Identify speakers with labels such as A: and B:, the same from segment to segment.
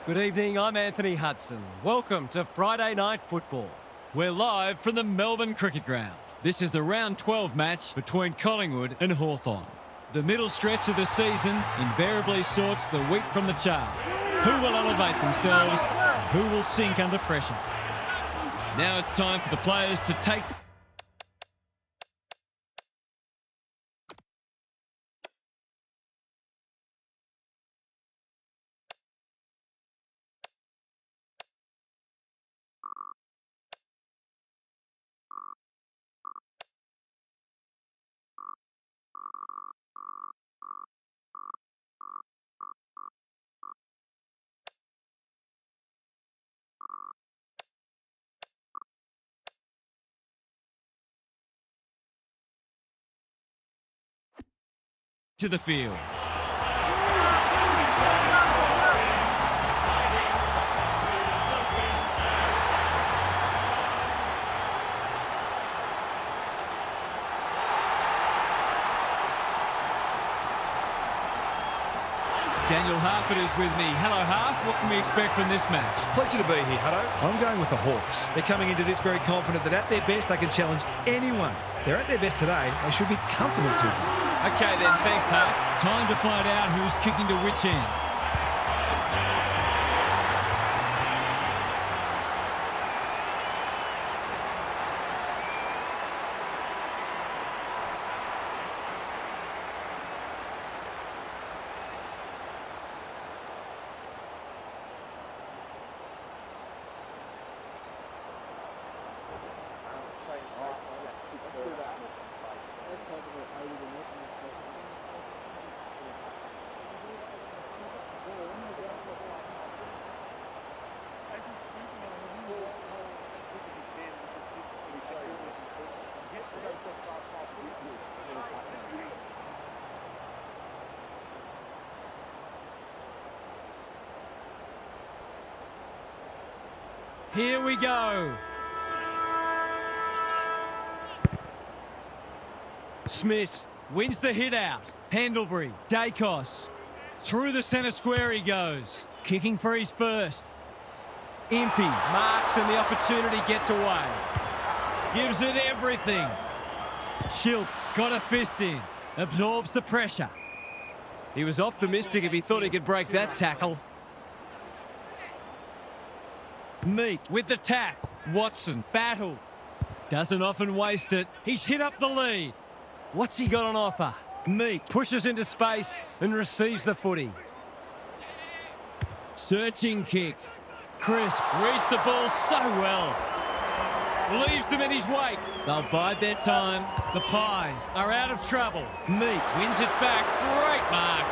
A: Good evening, I'm Anthony Hudson. Welcome to Friday Night Football. We're live from the Melbourne Cricket Ground. This is the round 12 match between Collingwood and Hawthorn. The middle stretch of the season invariably sorts the wheat from the chaff. Who will elevate themselves? Who will sink under pressure? Now it's time for the players to take to the field. Daniel Harford is with me. Hello, Harf. What can we expect from this match?
B: Pleasure to be here, Hutto. I'm going with the Hawks. They're coming into this very confident that at their best they can challenge anyone. They're at their best today. They should be comfortable to them.
A: Okay then, thanks, Harf. Time to find out who's kicking to which end. Here we go. Smith wins the hit out. Pendlebury, Dacos. Through the centre square he goes. Kicking for his first. Impey marks and the opportunity gets away. Gives it everything. Schiltz got a fist in. Absorbs the pressure. He was optimistic if he thought he could break that tackle. Meek with the tap. Watson, battle. Doesn't often waste it. He's hit up the lead. What's he got on offer? Meek pushes into space and receives the footy. Searching kick. Crisp reads the ball so well. Leaves them in his wake. They'll bide their time. The Pies are out of trouble. Meek wins it back. Great mark.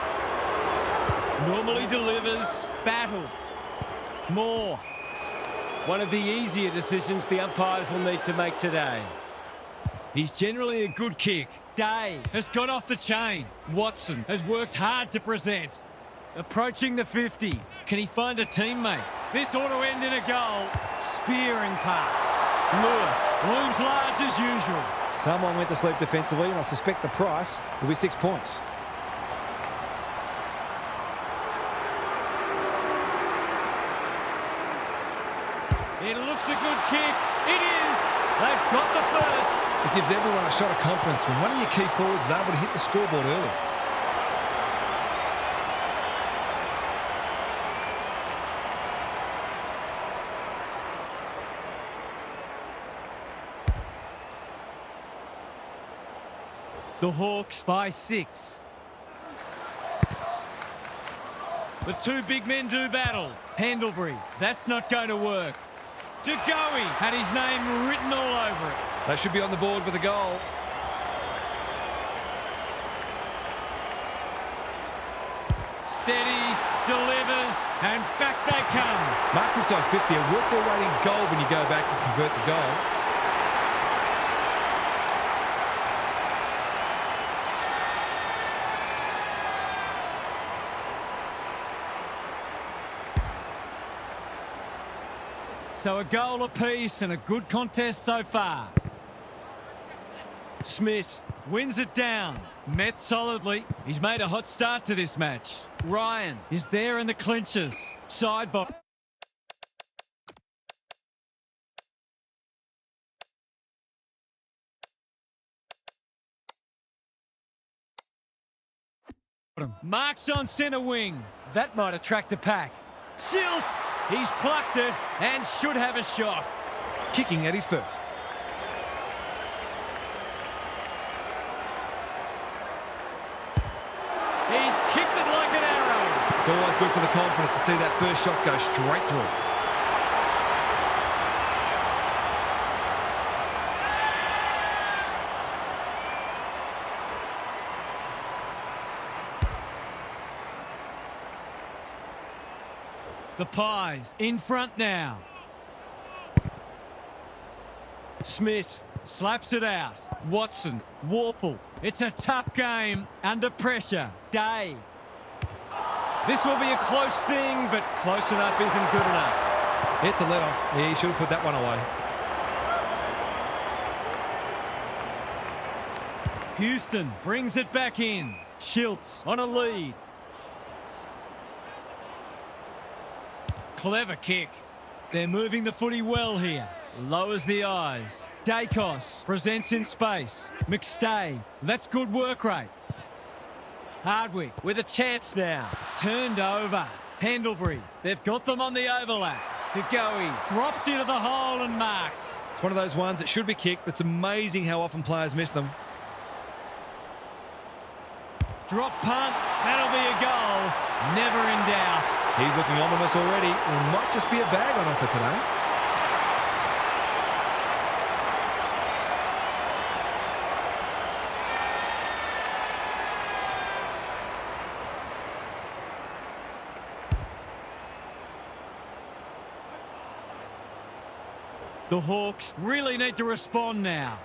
A: Normally delivers. Battle. Moore. One of the easier decisions the umpires will need to make today. He's generally a good kick. Day has got off the chain. Watson has worked hard to present. Approaching the 50. Can he find a teammate? This ought to end in a goal. Spearing pass. Lewis looms large as usual.
B: Someone went to sleep defensively, and I suspect the price will be 6 points.
A: It looks a good kick. It is. They've got the first.
B: It gives everyone a shot of confidence when one of your key forwards is able to hit the scoreboard early.
A: The Hawks by 6. The two big men do battle. Pendlebury, that's not going to work. Degoe had his name written all over it.
B: They should be on the board with a goal.
A: Steadies, delivers, and back they come.
B: Marks inside 50 are worth their weight in gold when you go back and convert the goal.
A: So a goal apiece and a good contest so far. Smith Wins it down. Met solidly. He's made a hot start to this match. Ryan is there in the clinches. Side bottom. Marks on centre wing. That might attract a pack. Schultz. He's plucked it and should have a shot.
B: Kicking at his first.
A: He's kicked it like an arrow.
B: It's always good for the confidence to see that first shot go straight through.
A: The Pies in front now. Smith slaps it out. Watson, Warple. It's a tough game under pressure. Day. This will be a close thing, but close enough isn't good enough.
B: It's a let-off. He should have put that one away.
A: Houston brings it back in. Schultz on a lead. Clever kick. They're moving the footy well here. Lowers the eyes. Dacos presents in space. McStay. That's good work rate. Hardwick with a chance now. Turned over. Pendlebury. They've got them on the overlap. DeGoey drops into the hole and marks.
B: It's one of those ones that should be kicked, but it's amazing how often players miss them.
A: Drop punt. That'll be a goal. Never in doubt.
B: He's looking ominous already. There might just be a bag on offer today.
A: The Hawks really need to respond now.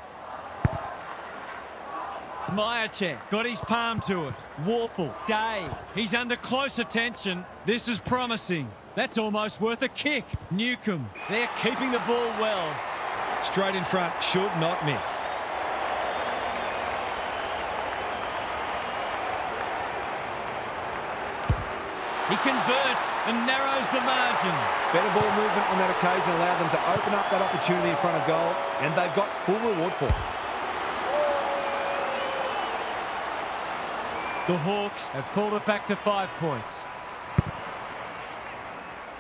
A: Myercheck got his palm to it. Warple, Day. He's under close attention. This is promising. That's almost worth a kick. Newcomb. They're keeping the ball well.
B: Straight in front, should not miss.
A: He converts and narrows the margin.
B: Better ball movement on that occasion allowed them to open up that opportunity in front of goal, and they've got full reward for it.
A: The Hawks have pulled it back to 5 points.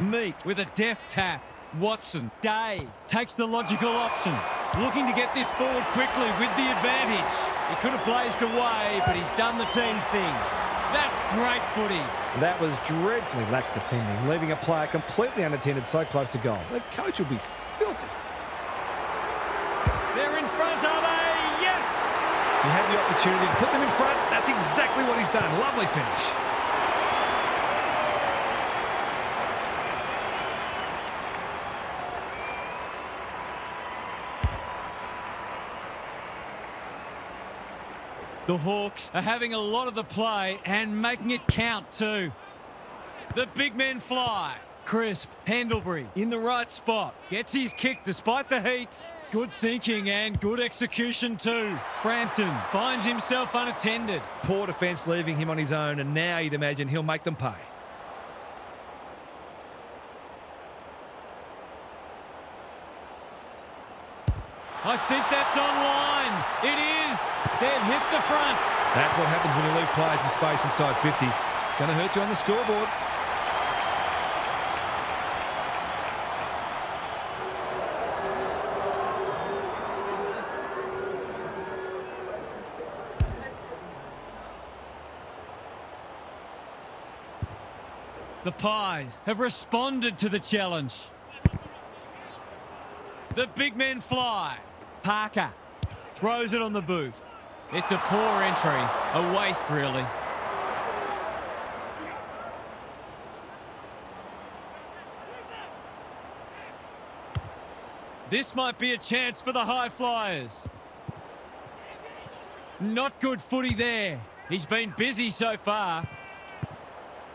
A: Meek with a deft tap. Watson, Day, takes the logical option. Looking to get this forward quickly with the advantage. He could have blazed away, but he's done the team thing. That's great footy.
B: That was dreadfully lax defending, leaving a player completely unattended so close to goal. The coach will be filthy.
A: They're in front of a yes!
B: He had the opportunity to put them in front. That's exactly what he's done. Lovely finish.
A: The Hawks are having a lot of the play and making it count too. The big men fly. Crisp, Pendlebury in the right spot. Gets his kick despite the heat. Good thinking and good execution too. Frampton finds himself unattended.
B: Poor defence leaving him on his own, and now you'd imagine he'll make them pay.
A: I think that's online. It is. They've hit the front.
B: That's what happens when you leave players in space inside 50. It's going to hurt you on the scoreboard.
A: The Pies have responded to the challenge. The big men fly. Parker throws it on the boot. It's a poor entry. A waste, really. This might be a chance for the high flyers. Not good footy there. He's been busy so far.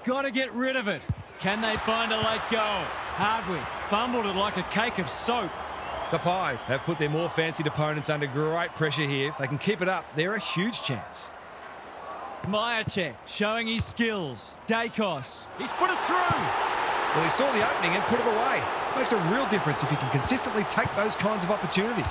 A: Got to get rid of it. Can they find a late goal? Hardwick fumbled it like a cake of soap.
B: The Pies have put their more fancied opponents under great pressure here. If they can keep it up, they're a huge chance.
A: Myercheck showing his skills. Dacos, he's put it through.
B: Well, he saw the opening and put it away. Makes a real difference if you can consistently take those kinds of opportunities.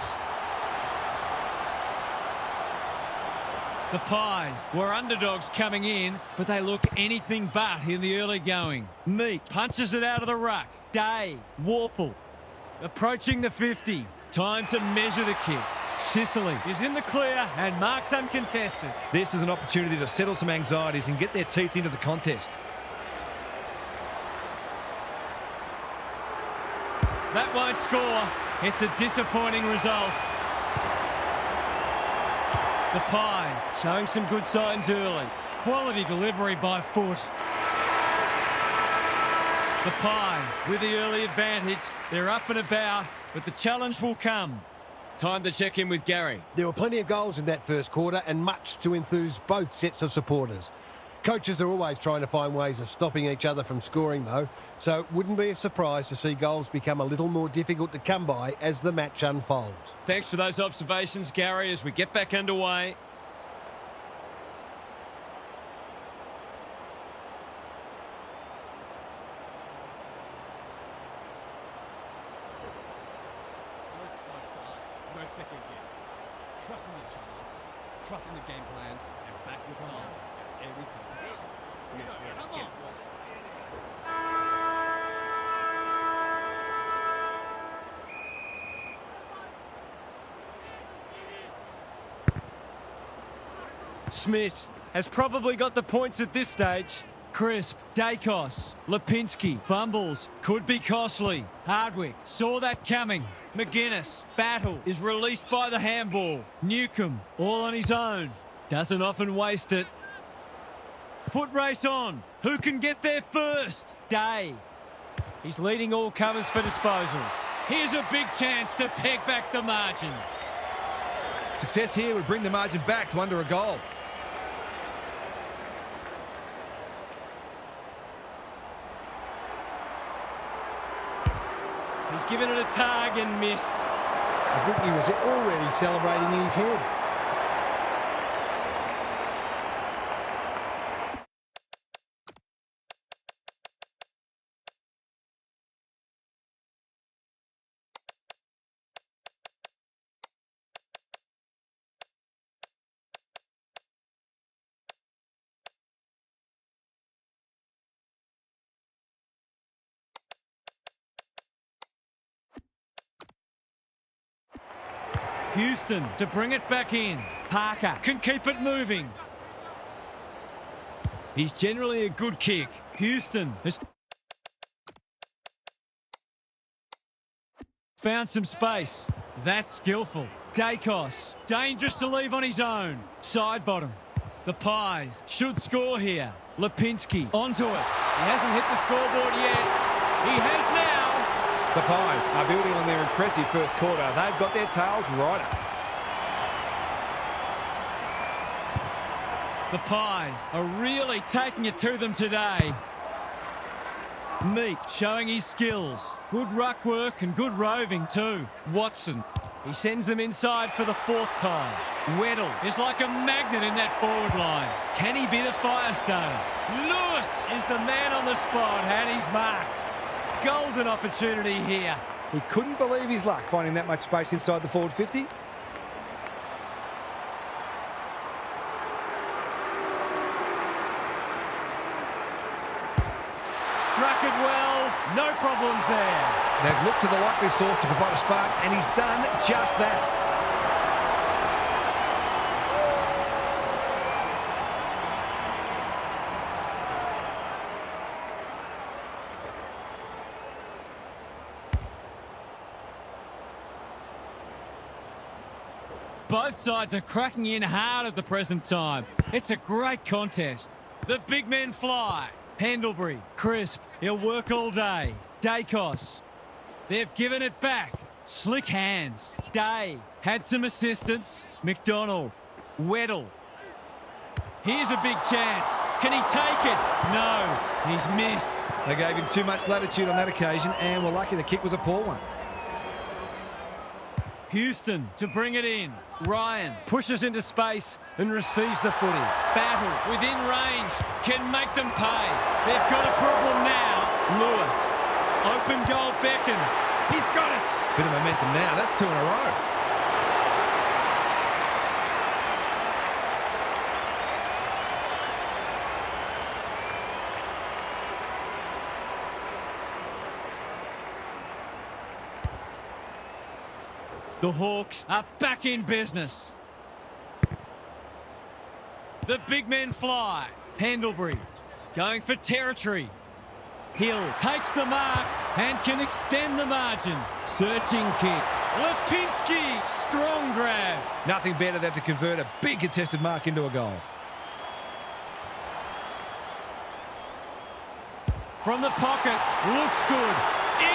A: The Pies were underdogs coming in, but they look anything but in the early going. Meek punches it out of the ruck. Day, Warple, approaching the 50. Time to measure the kick. Sicily is in the clear and marks uncontested.
B: This is an opportunity to settle some anxieties and get their teeth into the contest.
A: That won't score. It's a disappointing result. The Pies showing some good signs early. Quality delivery by foot. The Pies with the early advantage. They're up and about, but the challenge will come. Time to check in with Gary.
C: There were plenty of goals in that first quarter and much to enthuse both sets of supporters. Coaches are always trying to find ways of stopping each other from scoring, though, so it wouldn't be a surprise to see goals become a little more difficult to come by as the match unfolds.
A: Thanks for those observations, Gary, as we get back underway.
D: No slow starts, no second guess. Trusting each other, trusting the game plan, and back yourself at every contest. Come on!
A: Smith has probably got the points at this stage. Crisp, Dacos, Lipinski, fumbles, could be costly. Hardwick saw that coming. McGuinness, battle, is released by the handball. Newcomb, all on his own, doesn't often waste it. Foot race on, who can get there first? Day, he's leading all comers for disposals. Here's a big chance to peg back the margin.
B: Success here would bring the margin back to under a goal.
A: He's given it a tug and missed.
C: I think he was already celebrating in his head.
A: Houston to bring it back in. Parker can keep it moving. He's generally a good kick. Houston has found some space. That's skillful. Dacos, dangerous to leave on his own. Side bottom. The Pies should score here. Lipinski onto it. He hasn't hit the scoreboard yet. He has now.
B: The Pies are building on their impressive first quarter. They've got their tails right up.
A: The Pies are really taking it to them today. Meek showing his skills. Good ruck work and good roving too. Watson, he sends them inside for the fourth time. Weddle is like a magnet in that forward line. Can he be the fire starter? Lewis is the man on the spot and he's marked. Golden opportunity here.
B: He couldn't believe his luck finding that much space inside the forward 50.
A: Struck it well, no problems there.
B: They've looked to the likely source to provide a spark, and he's done just that.
A: Both sides are cracking in hard at the present time. It's a great contest. The big men fly. Pendlebury, Crisp, he'll work all day. Dacos, they've given it back. Slick hands. Day had some assistance. McDonald, Weddle. Here's a big chance. Can he take it? No, he's missed.
B: They gave him too much latitude on that occasion and were lucky the kick was a poor one.
A: Houston to bring it in. Ryan pushes into space and receives the footy. Battle within range can make them pay. They've got a problem now. Lewis. Open goal beckons. He's got it.
B: Bit of momentum now. That's 2 in a row.
A: The Hawks are back in business. The big men fly. Pendlebury going for territory. Hill takes the mark and can extend the margin. Searching kick. Lipinski, strong grab.
B: Nothing better than to convert a big contested mark into a goal.
A: From the pocket, looks good,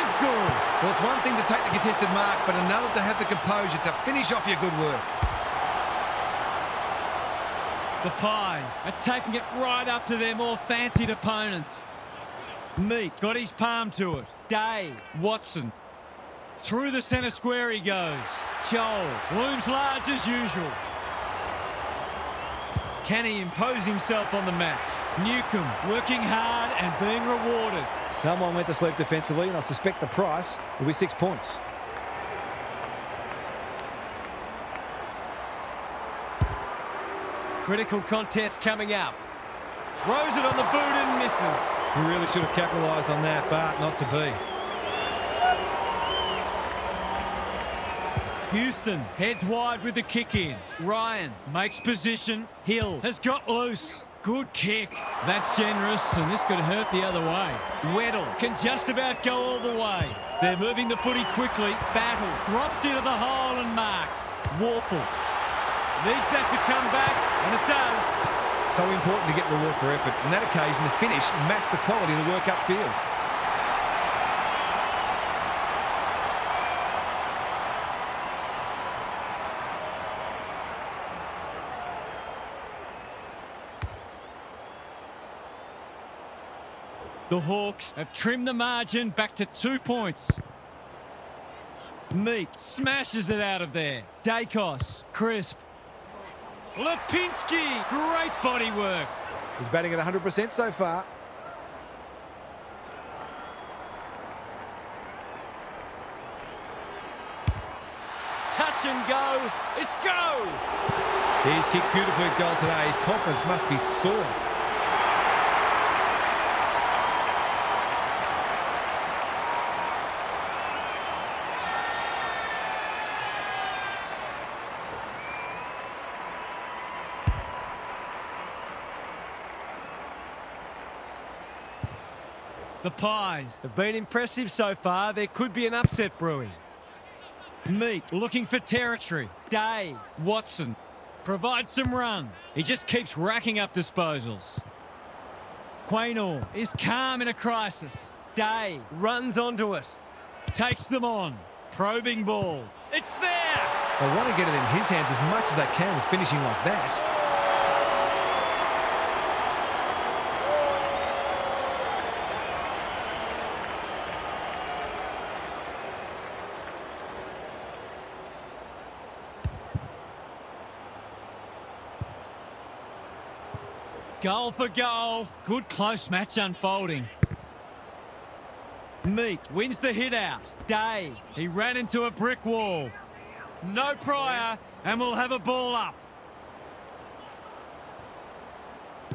A: is good.
B: Well, it's one thing to take the contested mark, but another to have the composure to finish off your good work.
A: The Pies are taking it right up to their more fancied opponents. Meek got his palm to it. Day. Watson. Through the centre square he goes. Joel looms large as usual. Can he impose himself on the match? Newcomb working hard and being rewarded.
B: Someone went to sleep defensively, and I suspect the price will be 6 points.
A: Critical contest coming up. Throws it on the boot and misses.
B: He really should have capitalised on that, but not to be.
A: Houston heads wide with the kick in. Ryan makes position. Hill has got loose. Good kick. That's generous, and this could hurt the other way. Weddle can just about go all the way. They're moving the footy quickly. Battle drops into the hole and marks. Warple needs that to come back, and it does.
B: So important to get reward for effort. On that occasion, the finish matched the quality of the work upfield.
A: The Hawks have trimmed the margin back to 2 points. Meek smashes it out of there. Dacos, crisp. Lipinski, great body work.
B: He's batting at 100% so far.
A: Touch and go. It's go.
B: He's kicked beautifully at goal today. His confidence must be soaring.
A: The Pies have been impressive so far. There could be an upset brewing. Meek looking for territory. Day. Watson provides some run. He just keeps racking up disposals. Quaynor is calm in a crisis. Day runs onto it. Takes them on. Probing ball. It's there.
B: They want to get it in his hands as much as they can with finishing like that.
A: Goal for goal. Good close match unfolding. Meek wins the hit out. Day. He ran into a brick wall. No prior, and we'll have a ball up.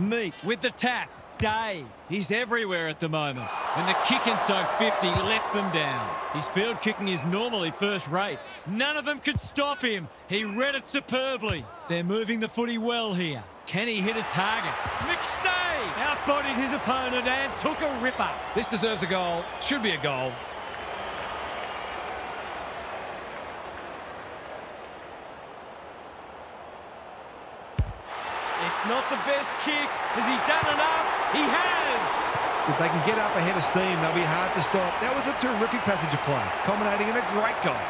A: Meek with the tap. Day. He's everywhere at the moment. And the kick inside 50 lets them down. His field kicking is normally first rate. None of them could stop him. He read it superbly. They're moving the footy well here. Can he hit a target? McStay outbodied his opponent and took a ripper.
B: This deserves a goal. Should be a goal.
A: It's not the best kick. Has he done enough? He has.
B: If they can get up ahead of steam, they'll be hard to stop. That was a terrific passage of play, culminating in a great goal.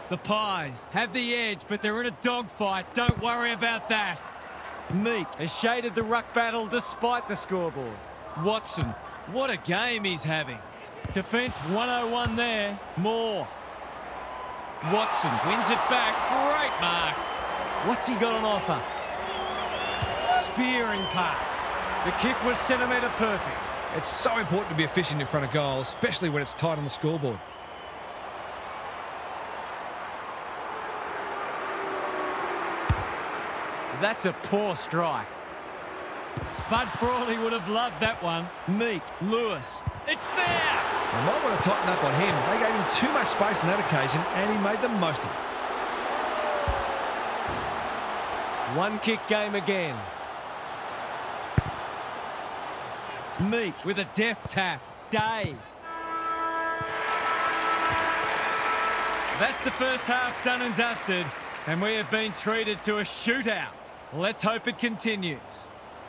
A: The Pies have the edge, but they're in a dogfight. Don't worry about that. Meek has shaded the ruck battle despite the scoreboard. Watson, what a game he's having. Defence 101 there. Moore. Watson wins it back. Great mark. What's he got on offer? Spearing pass. The kick was centimetre perfect.
B: It's so important to be efficient in front of goal, especially when it's tight on the scoreboard.
A: That's a poor strike. Spud Frawley would have loved that one. Meek, Lewis. It's there!
B: They might want to tighten up on him. They gave him too much space on that occasion, and he made the most of it.
A: One kick game again. Meek with a deft tap. Day. That's the first half done and dusted, and we have been treated to a shootout. Let's hope it continues.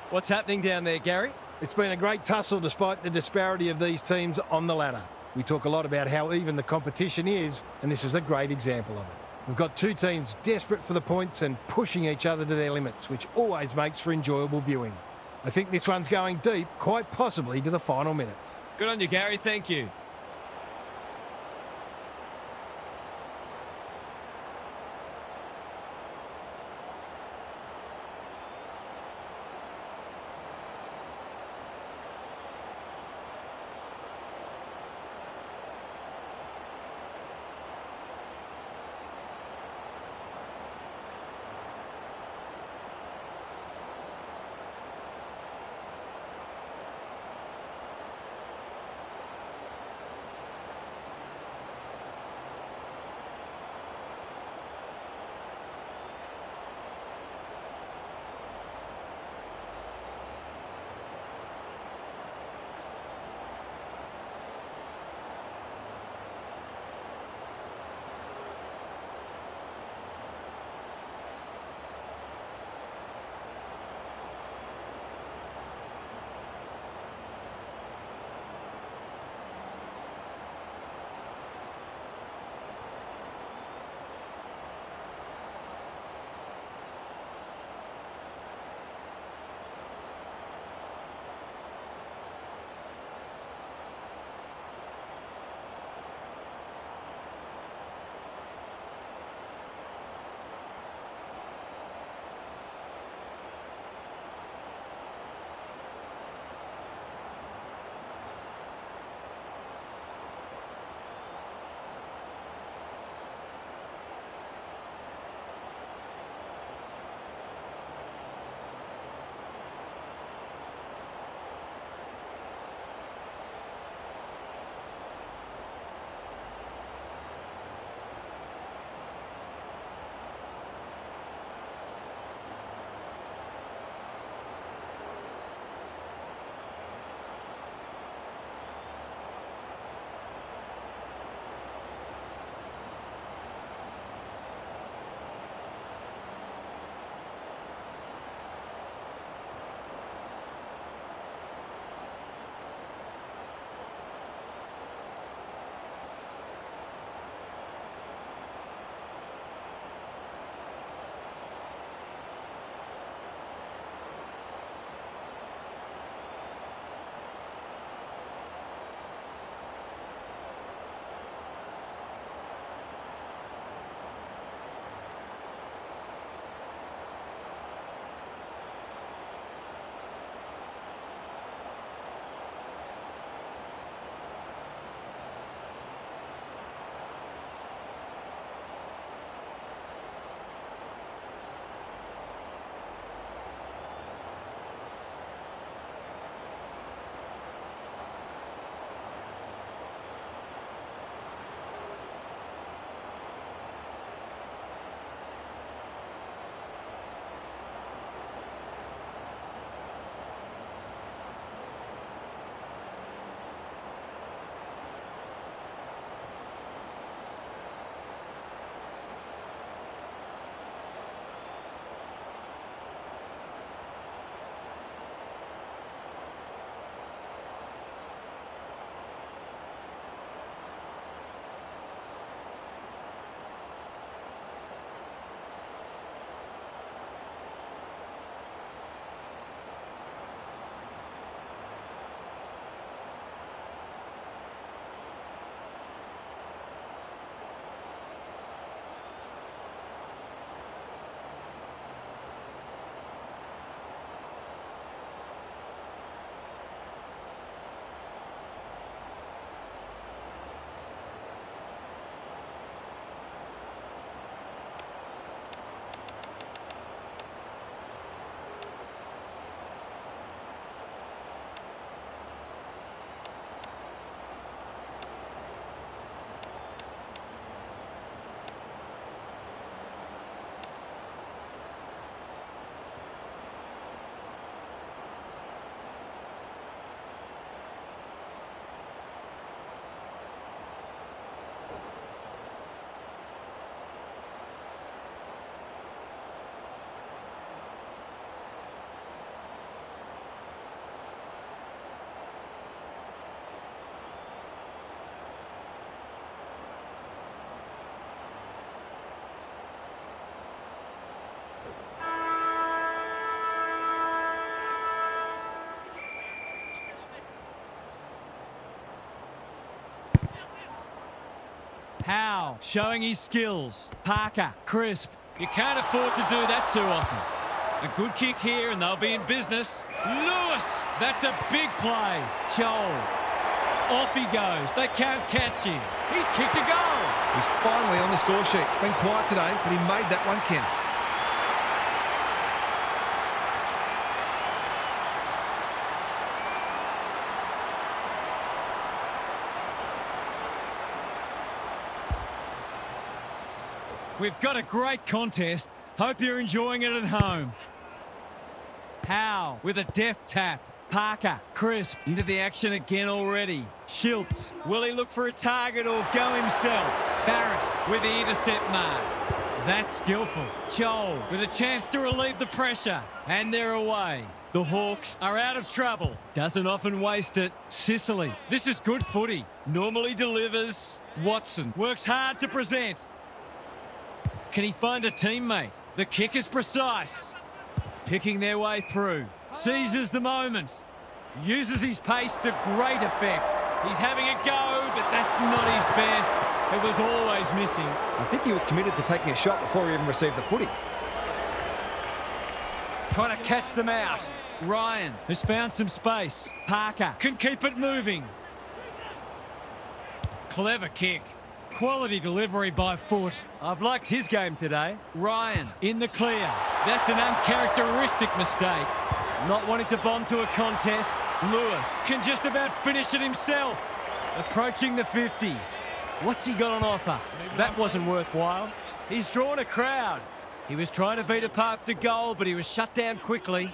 A: What's happening down there, Gary?
C: It's been a great tussle despite the disparity of these teams on the ladder. We talk a lot about how even the competition is, and this is a great example of it. We've got two teams desperate for the points and pushing each other to their limits, which always makes for enjoyable viewing. I think this one's going deep, quite possibly to the final minute.
A: Good on you, Gary. Thank you. Howe showing his skills. Parker, crisp. You can't afford to do that too often. A good kick here and they'll be in business. Lewis, that's a big play. Joel, off he goes. They can't catch him. He's kicked a goal.
B: He's finally on the score sheet. It's been quiet today, but he made that one count.
A: We've got a great contest. Hope you're enjoying it at home. Howe with a deft tap. Parker, crisp, into the action again already. Schultz, will he look for a target or go himself? Barris with the intercept mark. That's skillful. Joel with a chance to relieve the pressure. And they're away. The Hawks are out of trouble. Doesn't often waste it. Sicily, this is good footy. Normally delivers. Watson works hard to present. Can he find a teammate? The kick is precise. Picking their way through. Seizes the moment. Uses his pace to great effect. He's having a go, but that's not his best. It was always missing.
B: I think he was committed to taking a shot before he even received the footy.
A: Trying to catch them out. Ryan has found some space. Parker can keep it moving. Clever kick. Quality delivery by foot. I've liked his game today. Ryan in the clear. That's an uncharacteristic mistake. Not wanting to bomb to a contest. Lewis can just about finish it himself. Approaching the 50. What's he got on offer? That wasn't worthwhile. He's drawn a crowd. He was trying to beat a path to goal, but he was shut down quickly.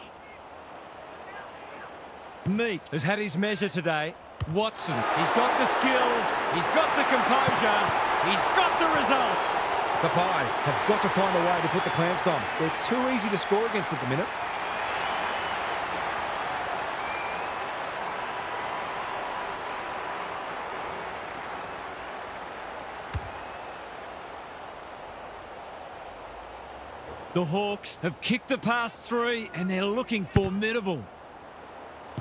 A: Meek has had his measure today. Watson, he's got the skill, he's got the composure, he's got the result.
B: The Pies have got to find a way to put the clamps on. They're too easy to score against at the minute.
A: The Hawks have kicked the past three and they're looking formidable.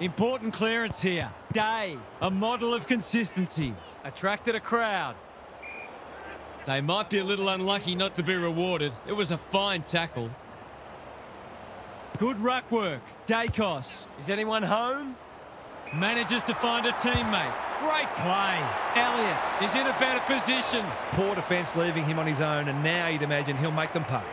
A: Important clearance here. Day, a model of consistency. Attracted a crowd. They might be a little unlucky not to be rewarded. It was a fine tackle. Good ruck work. Dacos. Is anyone home? Manages to find a teammate. Great play. Elliott is in a better position.
B: Poor defence leaving him on his own, and now you'd imagine he'll make them pay.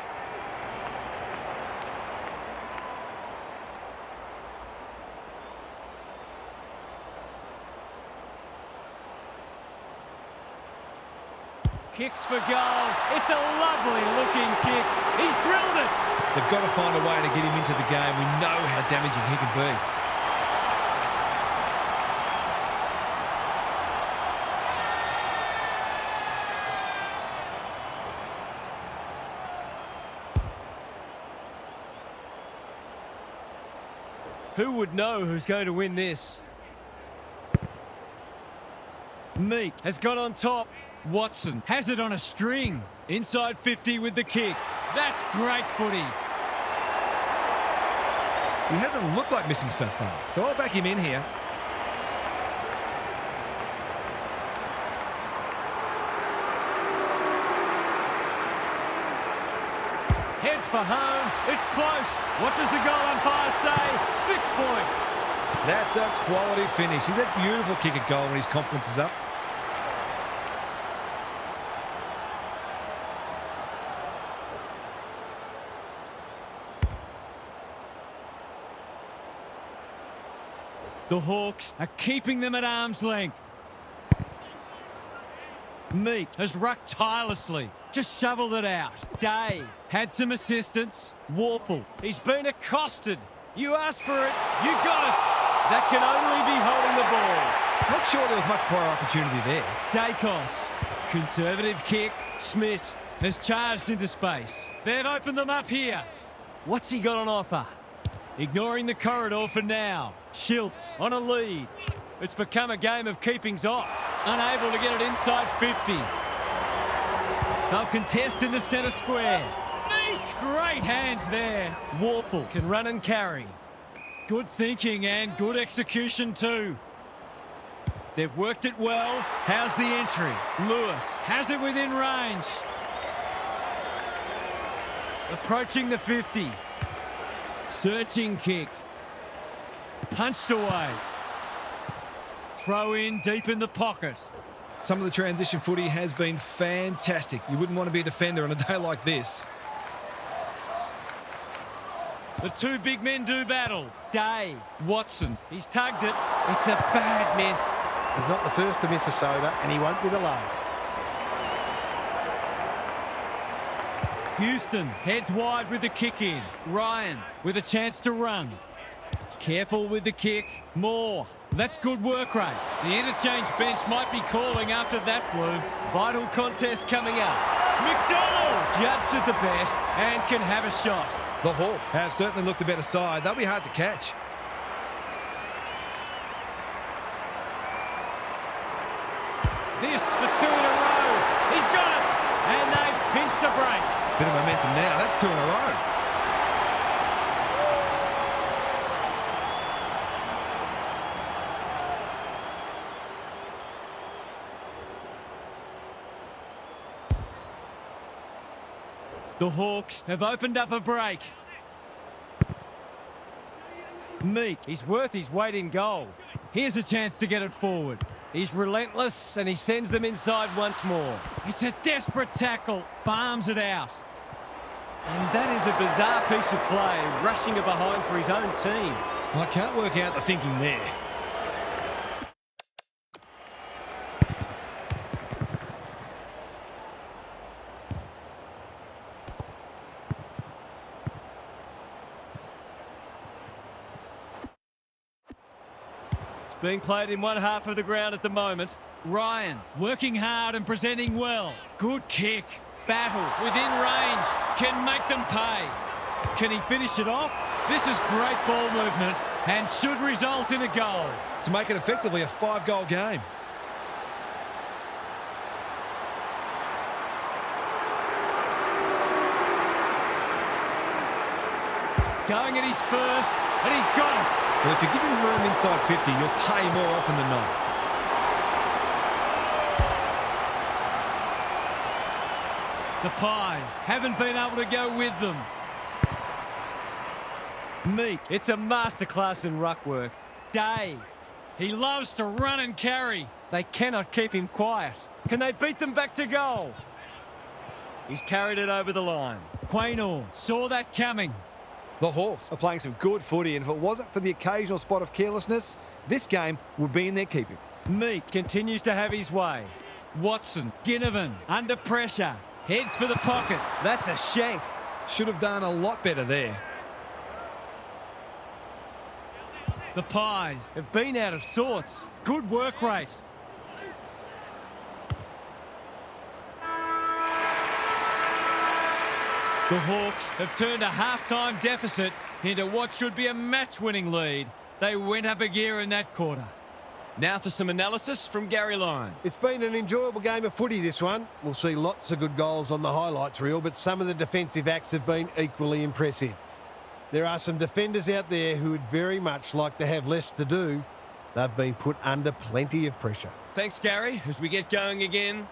A: Kicks for goal. It's a lovely looking kick. He's drilled it.
B: They've got to find a way to get him into the game. We know how damaging he can be.
A: Who would know who's going to win this? Meek has got on top. Watson has it on a string. Inside 50 with the kick. That's great footy.
B: He hasn't looked like missing so far, so I'll back him in here.
A: Heads for home. It's close. What does the goal umpire say? 6 points.
B: That's a quality finish. He's a beautiful kick at goal when his confidence is up.
A: The Hawks are keeping them at arm's length. Meek has rucked tirelessly. Just shoveled it out. Day had some assistance. Warple, he's been accosted. You asked for it, you got it. That can only be holding the ball.
B: Not sure there was much prior opportunity there.
A: Dacos, conservative kick. Smith has charged into space. They've opened them up here. What's he got on offer? Ignoring the corridor for now. Schultz on a lead. It's become a game of keepings off. Unable to get it inside 50. They'll contest in the centre square. Meek! Great hands there. Warple can run and carry. Good thinking and good execution too. They've worked it well. How's the entry? Lewis has it within range. Approaching the 50. Searching kick. Punched away. Throw in deep in the pocket.
B: Some of the transition footy has been fantastic. You wouldn't want to be a defender on a day like this.
A: The two big men do battle. Day. Watson. He's tugged it. It's a bad miss.
C: He's not the first to miss a soda, and he won't be the last.
A: Houston heads wide with the kick in. Ryan with a chance to run. Careful with the kick. Moore. That's good work rate. The interchange bench might be calling after that blue. Vital contest coming up. McDonald judged at the best and can have a shot.
B: The Hawks have certainly looked the better side. They'll be hard to catch.
A: This for two in a row. He's got it. And they've pinched a break.
B: Bit of momentum now. That's two in a row.
A: The Hawks have opened up a break. Meek, he's worth his weight in gold. Here's a chance to get it forward. He's relentless and he sends them inside once more. It's a desperate tackle. Farms it out. And that is a bizarre piece of play, rushing it behind for his own team.
B: I can't work out the thinking there.
A: Being played in one half of the ground at the moment. Ryan working hard and presenting well. Good kick. Battle within range. Can make them pay. Can he finish it off? This is great ball movement and should result in a goal.
B: To make it effectively a 5-goal game.
A: Going at his first, and he's got it.
B: Well, if you give him room inside 50, you'll pay more often than not.
A: The Pies haven't been able to go with them. Meek, it's a masterclass in ruck work. Day, he loves to run and carry. They cannot keep him quiet. Can they beat them back to goal? He's carried it over the line. Quaynor saw that coming.
B: The Hawks are playing some good footy, and if it wasn't for the occasional spot of carelessness, this game would be in their keeping.
A: Meek continues to have his way. Watson, Ginnivan, under pressure. Heads for the pocket. That's a shank.
B: Should have done a lot better there.
A: The Pies have been out of sorts. Good work rate. The Hawks have turned a half-time deficit into what should be a match-winning lead. They went up a gear in that quarter. Now for some analysis from Gary Lyon.
C: It's been an enjoyable game of footy, this one. We'll see lots of good goals on the highlights reel, but some of the defensive acts have been equally impressive. There are some defenders out there who would very much like to have less to do. They've been put under plenty of pressure.
A: Thanks, Gary. As we get going again,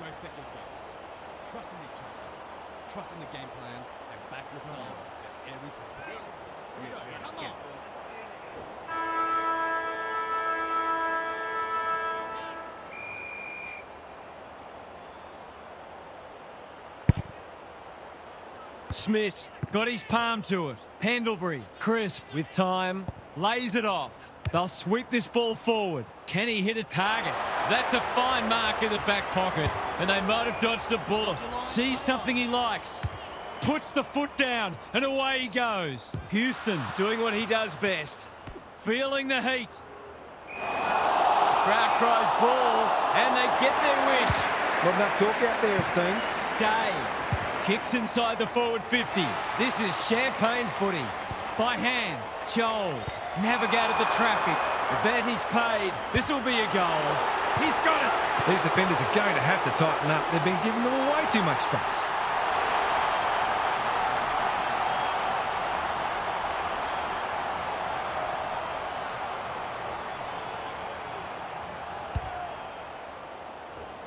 D: no second guess. Trust in each other, trust in the game plan, and back yourselves at every contest. Come on.
A: Smith got his palm to it. Pendlebury, crisp with time, lays it off. They'll sweep this ball forward. Can he hit a target? That's a fine mark in the back pocket, and they might have dodged a bullet. Sees something he likes. Puts the foot down, and away he goes. Houston doing what he does best. Feeling the heat. Crowd cries ball, and they get their wish.
B: Not enough talk out there, it seems.
A: Day kicks inside the forward 50. This is champagne footy. By hand, Joel navigated the traffic. Advantage paid. This will be a goal. He's got it.
B: These defenders are going to have to tighten up. They've been giving them way too much space.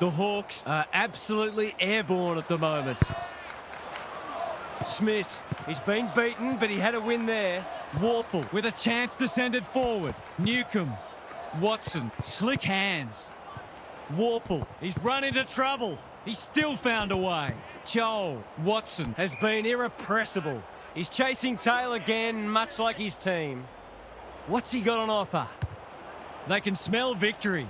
A: The Hawks are absolutely airborne at the moment. Smith, he's been beaten, but he had a win there. Warple with a chance to send it forward. Newcomb, Watson, slick hands. Warple, he's run into trouble. He's still found a way. Joel, Watson has been irrepressible. He's chasing tail again, much like his team. What's he got on offer? They can smell victory.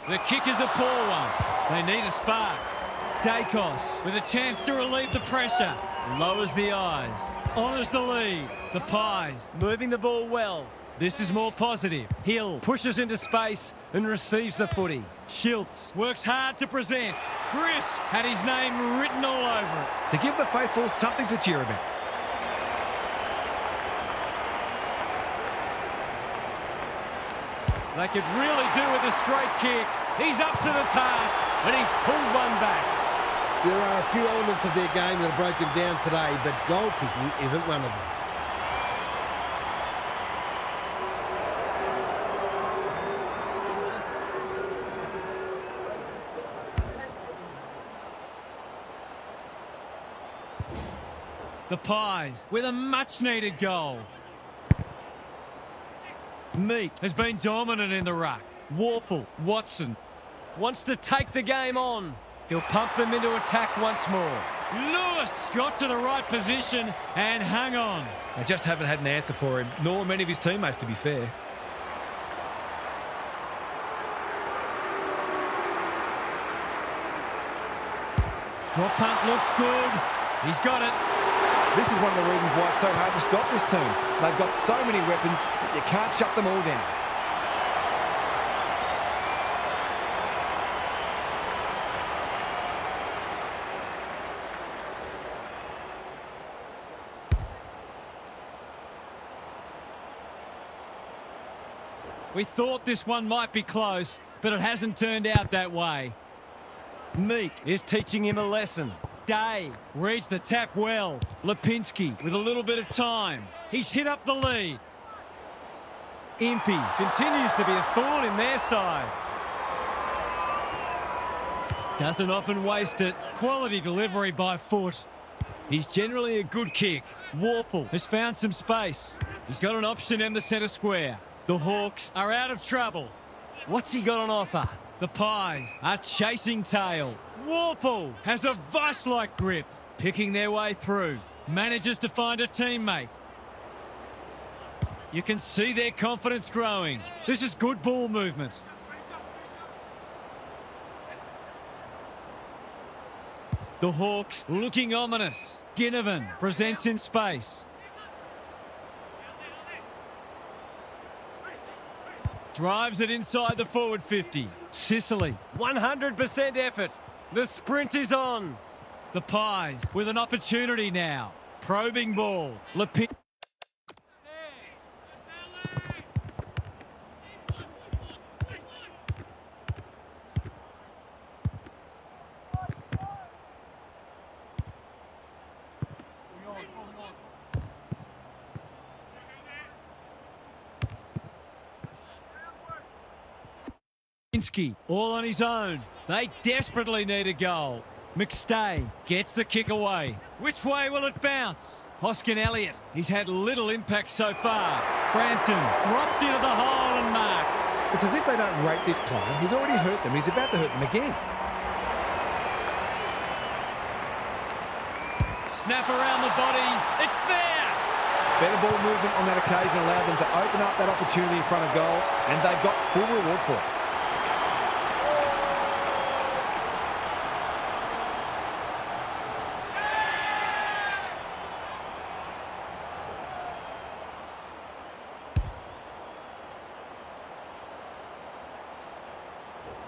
A: The kick is a poor one. They need a spark. Dacos with a chance to relieve the pressure. Lowers the eyes. Honours the lead. The Pies moving the ball well. This is more positive. Hill pushes into space and receives the footy. Schultz works hard to present. Crisp had his name written all over it.
B: To give the faithful something to cheer about.
A: They could really do with a straight kick. He's up to the task, and he's pulled one back.
C: There are a few elements of their game that are broken down today, but goal kicking isn't one of them.
A: The Pies with a much-needed goal. Meek has been dominant in the ruck. Warple, Watson wants to take the game on. He'll pump them into attack once more. Lewis got to the right position and hung on.
B: They just haven't had an answer for him, nor many of his teammates, to be fair.
A: Drop punt looks good. He's got it.
B: This is one of the reasons why it's so hard to stop this team. They've got so many weapons that you can't shut them all down.
A: We thought this one might be close, but it hasn't turned out that way. Meek is teaching him a lesson. Day reads the tap well. Lipinski with a little bit of time. He's hit up the lead. Impey continues to be a thorn in their side. Doesn't often waste it. Quality delivery by foot. He's generally a good kick. Warple has found some space. He's got an option in the centre square. The Hawks are out of trouble. What's he got on offer? The Pies are chasing tail. Warple has a vice-like grip, picking their way through. Manages to find a teammate. You can see their confidence growing. This is good ball movement. The Hawks looking ominous. Ginnivan presents in space. Drives it inside the forward 50. Sicily, 100% effort. The sprint is on. The Pies with an opportunity now. Probing ball. Lipinski. All on his own. They desperately need a goal. McStay gets the kick away. Which way will it bounce? Hoskin Elliott. He's had little impact so far. Frampton drops into the hole and marks.
B: It's as if they don't rate this player. He's already hurt them. He's about to hurt them again.
A: Snap around the body. It's there.
B: Better ball movement on that occasion allowed them to open up that opportunity in front of goal, and they've got full reward for it.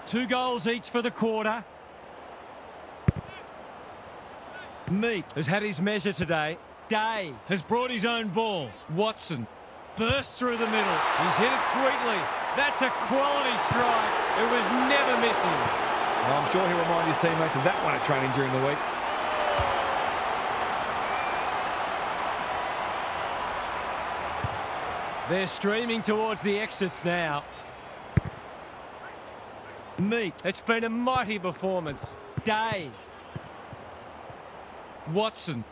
A: Two goals each for the quarter. Meek has had his measure today. Day has brought his own ball. Watson bursts through the middle. He's hit it sweetly. That's a quality strike. It was never missing.
B: Well, I'm sure he'll remind his teammates of that one at training during the week.
A: They're streaming towards the exits now. Meek, it's been a mighty performance. Day. Watson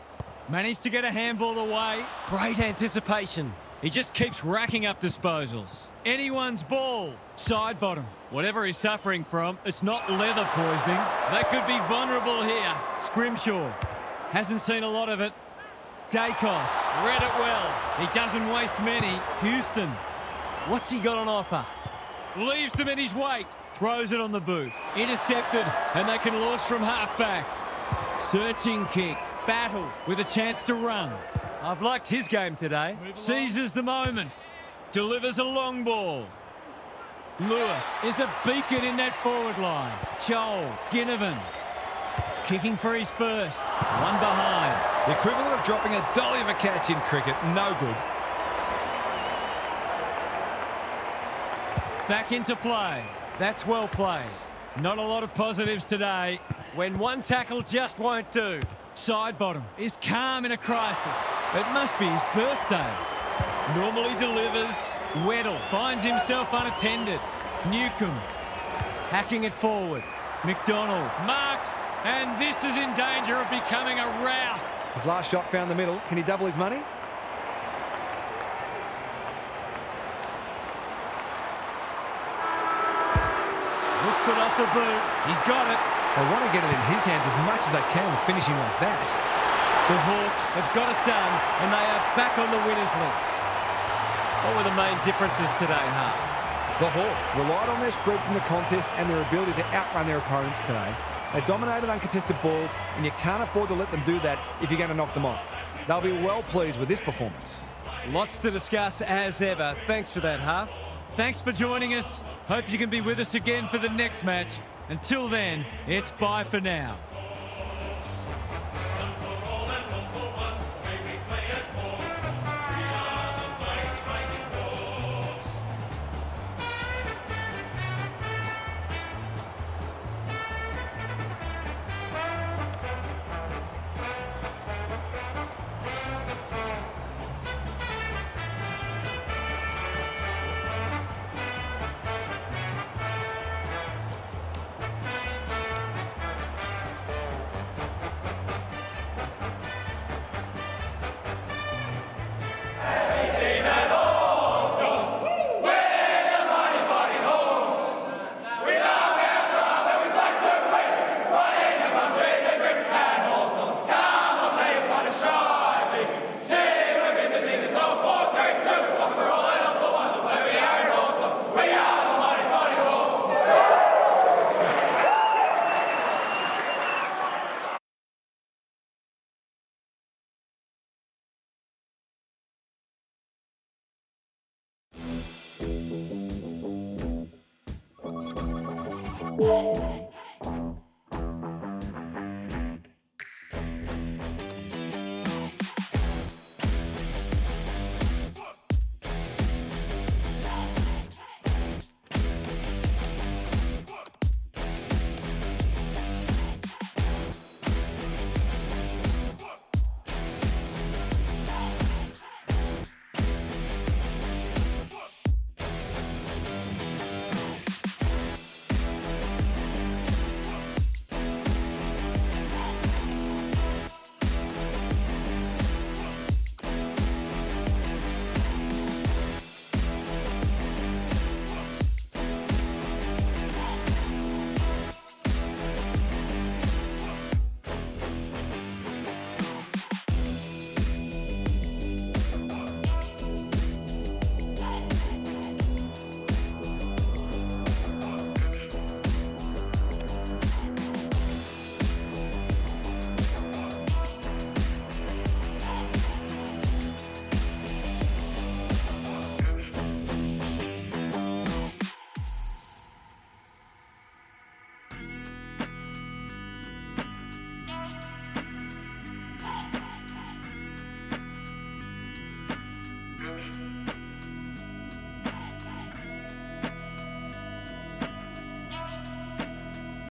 A: managed to get a handball away. Great anticipation. He just keeps racking up disposals. Anyone's ball. Side bottom. Whatever he's suffering from, it's not leather poisoning. They could be vulnerable here. Scrimshaw hasn't seen a lot of it. Dacos read it well. He doesn't waste many. Houston, what's he got on offer? Leaves them in his wake. Throws it on the boot. Intercepted, and they can launch from half-back. Searching kick. Battle with a chance to run. I've liked his game today. Seizes the moment. Delivers a long ball. Lewis is a beacon in that forward line. Joel, Ginnivan. Kicking for his first. One behind.
B: The equivalent of dropping a dolly of a catch in cricket. No good.
A: Back into play. That's well played. Not a lot of positives today. When one tackle just won't do. Side bottom is calm in a crisis. It must be his birthday. Normally delivers. Weddle finds himself unattended. Newcomb hacking it forward. McDonald marks, and this is in danger of becoming a rout.
B: His last shot found the middle. Can he double his money?
A: Looks good off the boot. He's got it.
B: They want to get it in his hands as much as they can with finishing like that.
A: The Hawks have got it done, and they are back on the winners list. What were the main differences today, Hart?
B: The Hawks relied on their spread from the contest and their ability to outrun their opponents today. They dominated uncontested ball, and you can't afford to let them do that if you're going to knock them off. They'll be well pleased with this performance.
A: Lots to discuss as ever. Thanks for that, Hart. Thanks for joining us. Hope you can be with us again for the next match. Until then, it's bye for now.
E: Yeah.